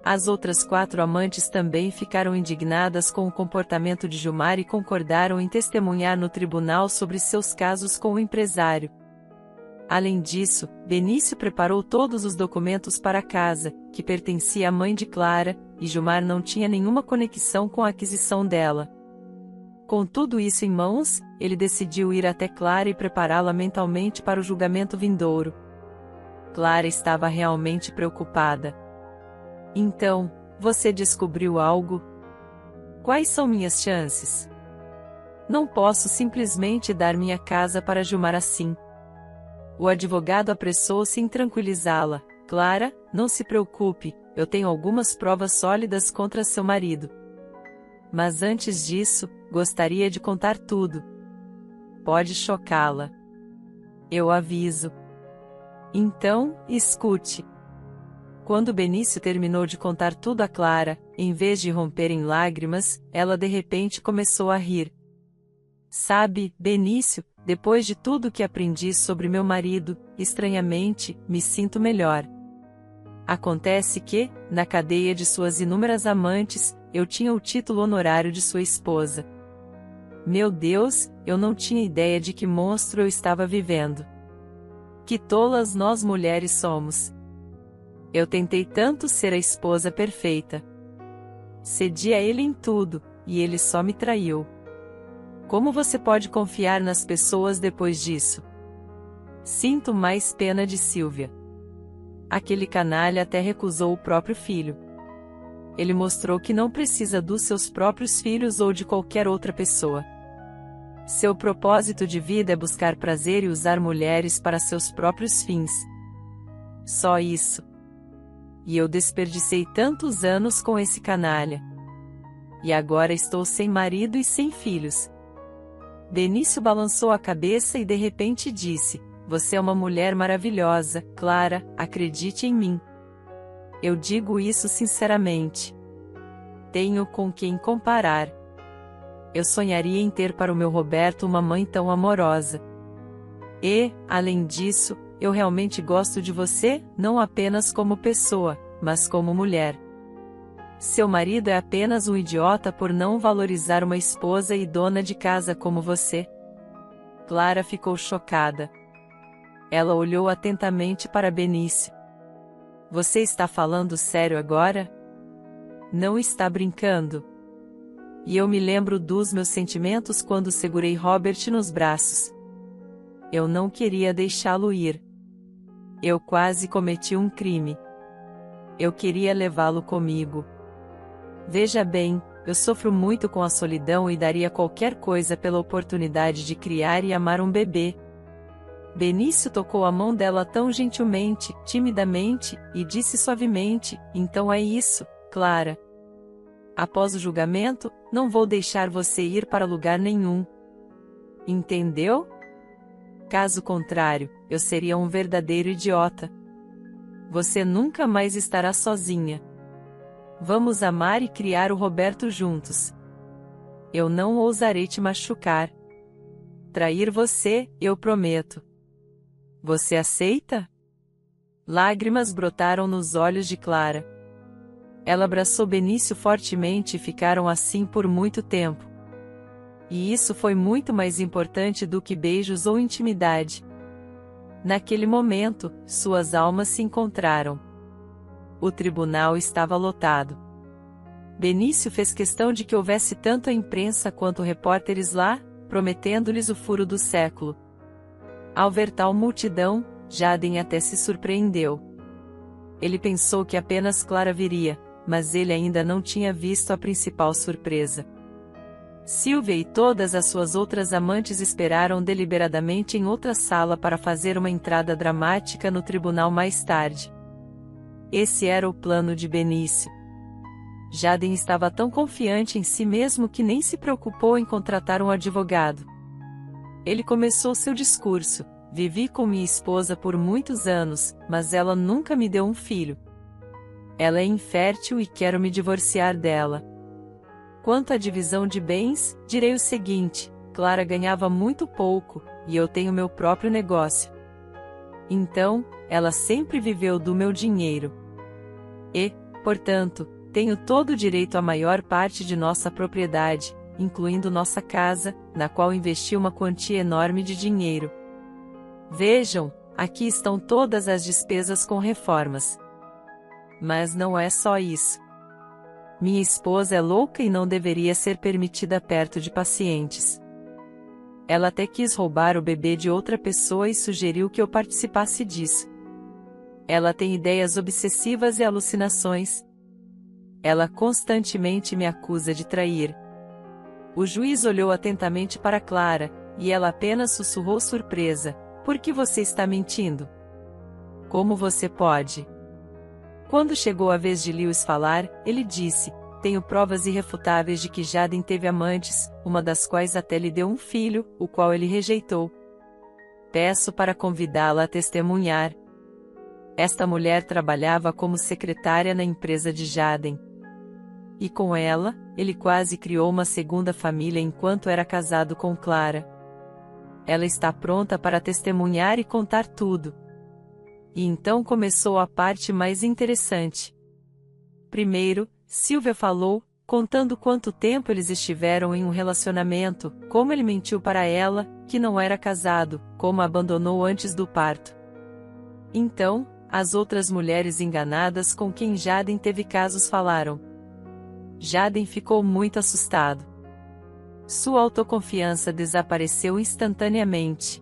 As outras 4 amantes também ficaram indignadas com o comportamento de Gilmar e concordaram em testemunhar no tribunal sobre seus casos com o empresário. Além disso, Benício preparou todos os documentos para a casa, que pertencia à mãe de Clara, e Gilmar não tinha nenhuma conexão com a aquisição dela. Com tudo isso em mãos, ele decidiu ir até Clara e prepará-la mentalmente para o julgamento vindouro. Clara estava realmente preocupada. Então, você descobriu algo? Quais são minhas chances? Não posso simplesmente dar minha casa para Gilmar assim. O advogado apressou-se em tranquilizá-la. Clara, não se preocupe, eu tenho algumas provas sólidas contra seu marido. Mas antes disso, gostaria de contar tudo. Pode chocá-la. Eu aviso. Então, escute. Quando Benício terminou de contar tudo a Clara, em vez de romper em lágrimas, ela de repente começou a rir. Sabe, Benício, depois de tudo que aprendi sobre meu marido, estranhamente, me sinto melhor. Acontece que, na cadeia de suas inúmeras amantes, eu tinha o título honorário de sua esposa. Meu Deus, eu não tinha ideia de que monstro eu estava vivendo. Que tolas nós mulheres somos. Eu tentei tanto ser a esposa perfeita. Cedi a ele em tudo, e ele só me traiu. Como você pode confiar nas pessoas depois disso? Sinto mais pena de Silvia. Aquele canalha até recusou o próprio filho. Ele mostrou que não precisa dos seus próprios filhos ou de qualquer outra pessoa. Seu propósito de vida é buscar prazer e usar mulheres para seus próprios fins. Só isso. E eu desperdicei tantos anos com esse canalha. E agora estou sem marido e sem filhos. Benício balançou a cabeça e de repente disse: você é uma mulher maravilhosa, Clara, acredite em mim. Eu digo isso sinceramente. Tenho com quem comparar. Eu sonharia em ter para o meu Roberto uma mãe tão amorosa. E, além disso, eu realmente gosto de você, não apenas como pessoa, mas como mulher. Seu marido é apenas um idiota por não valorizar uma esposa e dona de casa como você. Clara ficou chocada. Ela olhou atentamente para Benício. Você está falando sério agora? Não está brincando. E eu me lembro dos meus sentimentos quando segurei Robert nos braços. Eu não queria deixá-lo ir. Eu quase cometi um crime. Eu queria levá-lo comigo. Veja bem, eu sofro muito com a solidão e daria qualquer coisa pela oportunidade de criar e amar um bebê. Benício tocou a mão dela tão gentilmente, timidamente, e disse suavemente: então é isso, Clara. Após o julgamento, não vou deixar você ir para lugar nenhum. Entendeu? Caso contrário, eu seria um verdadeiro idiota. Você nunca mais estará sozinha. Vamos amar e criar o Roberto juntos. Eu não ousarei te machucar. Trair você, eu prometo. Você aceita? Lágrimas brotaram nos olhos de Clara. Ela abraçou Benício fortemente e ficaram assim por muito tempo. E isso foi muito mais importante do que beijos ou intimidade. Naquele momento, suas almas se encontraram. O tribunal estava lotado. Benício fez questão de que houvesse tanto a imprensa quanto repórteres lá, prometendo-lhes o furo do século. Ao ver tal multidão, Jaden até se surpreendeu. Ele pensou que apenas Clara viria, mas ele ainda não tinha visto a principal surpresa. Silvia e todas as suas outras amantes esperaram deliberadamente em outra sala para fazer uma entrada dramática no tribunal mais tarde. Esse era o plano de Benício. Jaden estava tão confiante em si mesmo que nem se preocupou em contratar um advogado. Ele começou seu discurso: Vivi com minha esposa por muitos anos, mas ela nunca me deu um filho. Ela é infértil e quero me divorciar dela. Quanto à divisão de bens, direi o seguinte: Clara ganhava muito pouco, e eu tenho meu próprio negócio. Então, ela sempre viveu do meu dinheiro. E, portanto, tenho todo o direito à maior parte de nossa propriedade, incluindo nossa casa, na qual investi uma quantia enorme de dinheiro. Vejam, aqui estão todas as despesas com reformas. Mas não é só isso. Minha esposa é louca e não deveria ser permitida perto de pacientes. Ela até quis roubar o bebê de outra pessoa e sugeriu que eu participasse disso. Ela tem ideias obsessivas e alucinações. Ela constantemente me acusa de trair. O juiz olhou atentamente para Clara, e ela apenas sussurrou surpresa: por que você está mentindo? Como você pode? Quando chegou a vez de Lewis falar, ele disse: tenho provas irrefutáveis de que Jaden teve amantes, uma das quais até lhe deu um filho, o qual ele rejeitou. Peço para convidá-la a testemunhar. Esta mulher trabalhava como secretária na empresa de Jaden. E com ela, ele quase criou uma segunda família enquanto era casado com Clara. Ela está pronta para testemunhar e contar tudo. E então começou a parte mais interessante. Primeiro, Sylvia falou, contando quanto tempo eles estiveram em um relacionamento, como ele mentiu para ela, que não era casado, como a abandonou antes do parto. Então, as outras mulheres enganadas com quem Jaden teve casos falaram. Jaden ficou muito assustado. Sua autoconfiança desapareceu instantaneamente.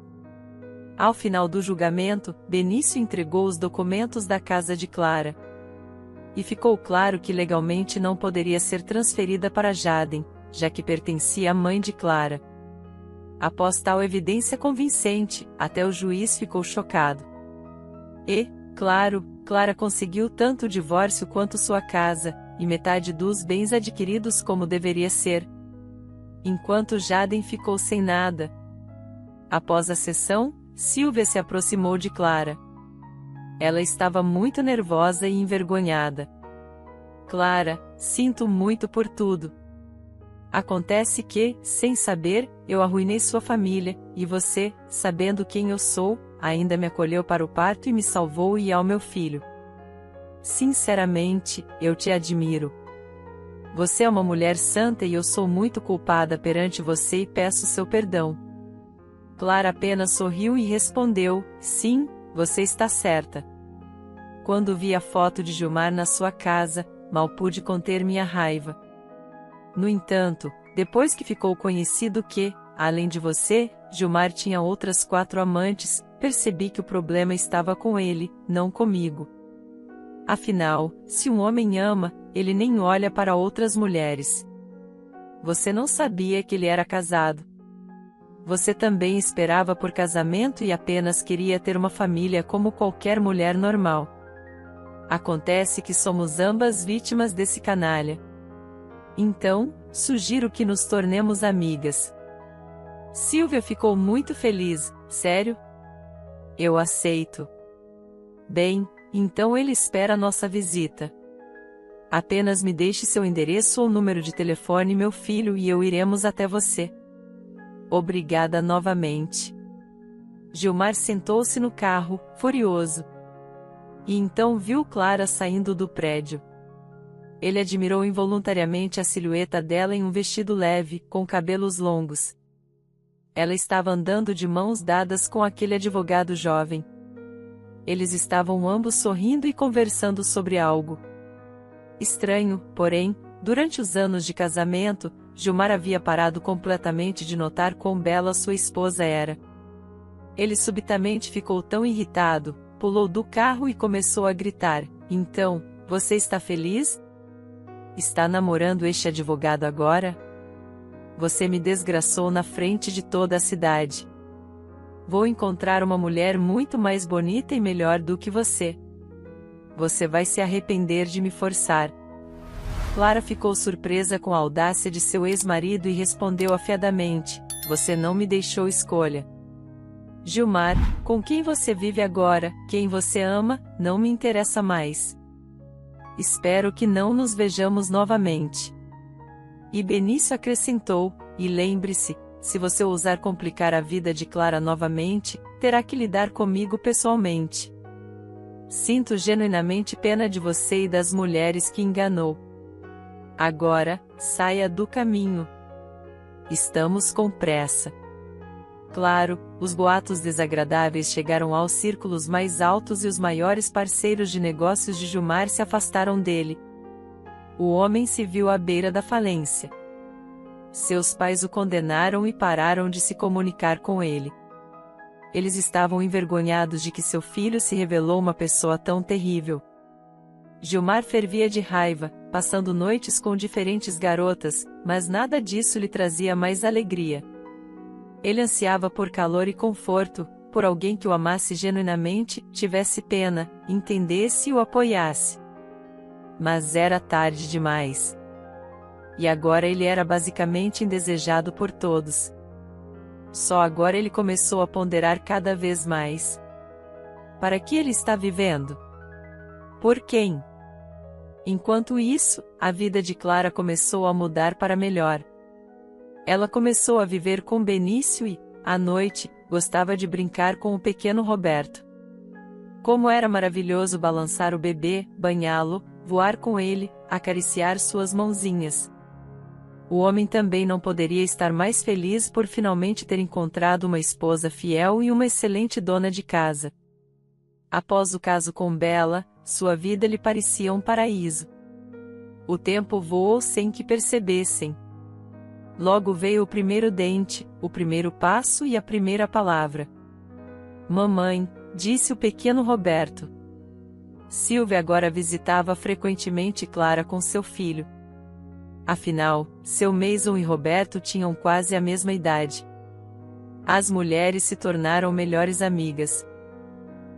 Ao final do julgamento, Benício entregou os documentos da casa de Clara. E ficou claro que legalmente não poderia ser transferida para Jaden, já que pertencia à mãe de Clara. Após tal evidência convincente, até o juiz ficou chocado. E, claro, Clara conseguiu tanto o divórcio quanto sua casa, e metade dos bens adquiridos como deveria ser. Enquanto Jaden ficou sem nada. Após a sessão, Sylvia se aproximou de Clara. Ela estava muito nervosa e envergonhada. Clara, sinto muito por tudo. Acontece que, sem saber, eu arruinei sua família, e você, sabendo quem eu sou, ainda me acolheu para o parto e me salvou e ao meu filho. Sinceramente, eu te admiro. Você é uma mulher santa e eu sou muito culpada perante você e peço seu perdão. Clara apenas sorriu e respondeu: sim, você está certa. Quando vi a foto de Gilmar na sua casa, mal pude conter minha raiva. No entanto, depois que ficou conhecido que, além de você, Gilmar tinha outras 4 amantes, percebi que o problema estava com ele, não comigo. Afinal, se um homem ama, ele nem olha para outras mulheres. Você não sabia que ele era casado. Você também esperava por casamento e apenas queria ter uma família como qualquer mulher normal. Acontece que somos ambas vítimas desse canalha. Então, sugiro que nos tornemos amigas. Sylvia ficou muito feliz. Sério? Eu aceito. Bem, então ele espera nossa visita. Apenas me deixe seu endereço ou número de telefone, meu filho, e eu iremos até você. Obrigada novamente. Gilmar sentou-se no carro, furioso. E então viu Clara saindo do prédio. Ele admirou involuntariamente a silhueta dela em um vestido leve, com cabelos longos. Ela estava andando de mãos dadas com aquele advogado jovem. Eles estavam ambos sorrindo e conversando sobre algo estranho, porém, durante os anos de casamento, Gilmar havia parado completamente de notar quão bela sua esposa era. Ele subitamente ficou tão irritado, pulou do carro e começou a gritar: então, você está feliz? Está namorando este advogado agora? Você me desgraçou na frente de toda a cidade. Vou encontrar uma mulher muito mais bonita e melhor do que você. Você vai se arrepender de me forçar. Clara ficou surpresa com a audácia de seu ex-marido e respondeu afiadamente: você não me deixou escolha. Gilmar, com quem você vive agora, quem você ama, não me interessa mais. Espero que não nos vejamos novamente. E Benício acrescentou, e lembre-se, se você ousar complicar a vida de Clara novamente, terá que lidar comigo pessoalmente. Sinto genuinamente pena de você e das mulheres que enganou. Agora, saia do caminho. Estamos com pressa. Claro, os boatos desagradáveis chegaram aos círculos mais altos e os maiores parceiros de negócios de Gilmar se afastaram dele. O homem se viu à beira da falência. Seus pais o condenaram e pararam de se comunicar com ele. Eles estavam envergonhados de que seu filho se revelou uma pessoa tão terrível. Gilmar fervia de raiva, passando noites com diferentes garotas, mas nada disso lhe trazia mais alegria. Ele ansiava por calor e conforto, por alguém que o amasse genuinamente, tivesse pena, entendesse e o apoiasse. Mas era tarde demais. E agora ele era basicamente indesejado por todos. Só agora ele começou a ponderar cada vez mais. Para que ele está vivendo? Por quem? Enquanto isso, a vida de Clara começou a mudar para melhor. Ela começou a viver com Benício e, à noite, gostava de brincar com o pequeno Roberto. Como era maravilhoso balançar o bebê, banhá-lo, voar com ele, acariciar suas mãozinhas. O homem também não poderia estar mais feliz por finalmente ter encontrado uma esposa fiel e uma excelente dona de casa. Após o caso com Bela, sua vida lhe parecia um paraíso. O tempo voou sem que percebessem. Logo veio o primeiro dente, o primeiro passo e a primeira palavra. Mamãe, disse o pequeno Roberto. Silvia agora visitava frequentemente Clara com seu filho. Afinal, seu Mason e Roberto tinham quase a mesma idade. As mulheres se tornaram melhores amigas.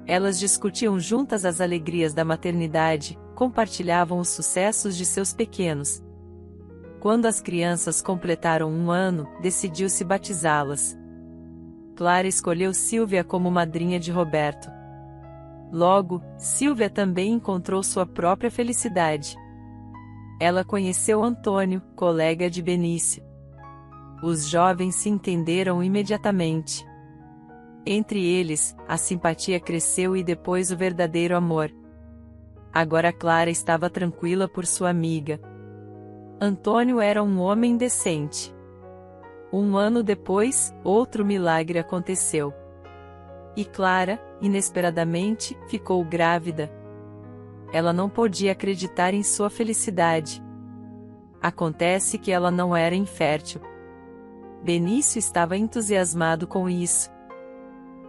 Elas discutiam juntas as alegrias da maternidade, compartilhavam os sucessos de seus pequenos. Quando as crianças completaram 1 ano, decidiu-se batizá-las. Clara escolheu Silvia como madrinha de Roberto. Logo, Silvia também encontrou sua própria felicidade. Ela conheceu Antônio, colega de Benício. Os jovens se entenderam imediatamente. Entre eles, a simpatia cresceu e depois o verdadeiro amor. Agora Clara estava tranquila por sua amiga. Antônio era um homem decente. 1 ano depois, outro milagre aconteceu. E Clara, inesperadamente, ficou grávida. Ela não podia acreditar em sua felicidade. Acontece que ela não era infértil. Benício estava entusiasmado com isso.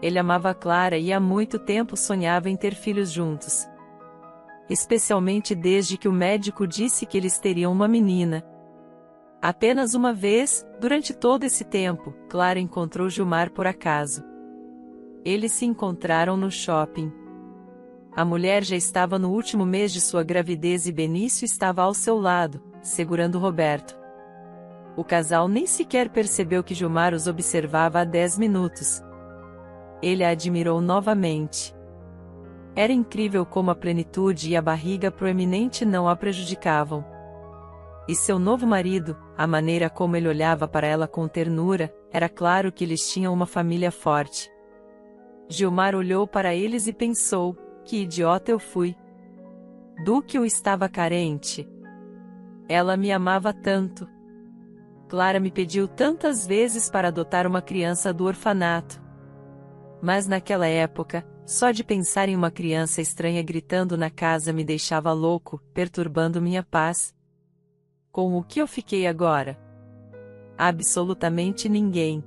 Ele amava Clara e há muito tempo sonhava em ter filhos juntos. Especialmente desde que o médico disse que eles teriam uma menina. Apenas uma vez, durante todo esse tempo, Clara encontrou Gilmar por acaso. Eles se encontraram no shopping. A mulher já estava no último mês de sua gravidez e Benício estava ao seu lado, segurando Roberto. O casal nem sequer percebeu que Gilmar os observava há 10 minutos. Ele a admirou novamente. Era incrível como a plenitude e a barriga proeminente não a prejudicavam. E seu novo marido, a maneira como ele olhava para ela com ternura, era claro que eles tinham uma família forte. Gilmar olhou para eles e pensou, que idiota eu fui. Do que eu estava carente. Ela me amava tanto. Clara me pediu tantas vezes para adotar uma criança do orfanato. Mas naquela época, só de pensar em uma criança estranha gritando na casa me deixava louco, perturbando minha paz. Com o que eu fiquei agora? Absolutamente ninguém.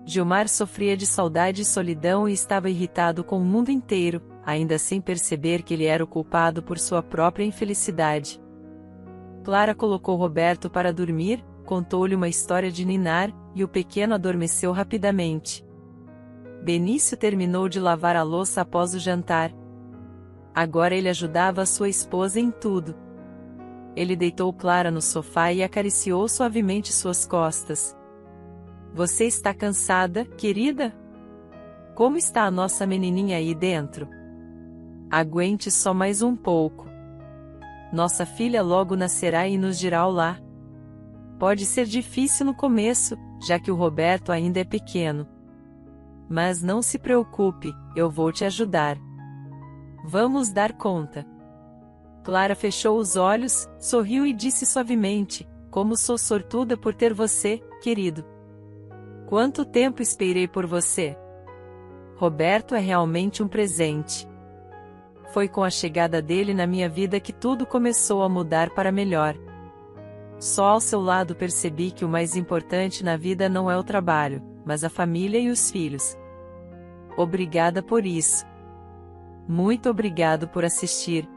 Gilmar sofria de saudade e solidão e estava irritado com o mundo inteiro, ainda sem perceber que ele era o culpado por sua própria infelicidade. Clara colocou Roberto para dormir, contou-lhe uma história de ninar, e o pequeno adormeceu rapidamente. Benício terminou de lavar a louça após o jantar. Agora ele ajudava a sua esposa em tudo. Ele deitou Clara no sofá e acariciou suavemente suas costas. Você está cansada, querida? Como está a nossa menininha aí dentro? Aguente só mais um pouco. Nossa filha logo nascerá e nos dirá olá. Pode ser difícil no começo, já que o Roberto ainda é pequeno. Mas não se preocupe, eu vou te ajudar. Vamos dar conta. Clara fechou os olhos, sorriu e disse suavemente: como sou sortuda por ter você, querido. Quanto tempo esperei por você? Roberto é realmente um presente. Foi com a chegada dele na minha vida que tudo começou a mudar para melhor. Só ao seu lado percebi que o mais importante na vida não é o trabalho, mas a família e os filhos. Obrigada por isso. Muito obrigado por assistir.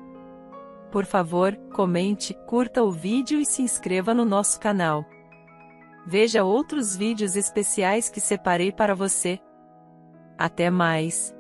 Por favor, comente, curta o vídeo e se inscreva no nosso canal. Veja outros vídeos especiais que separei para você. Até mais!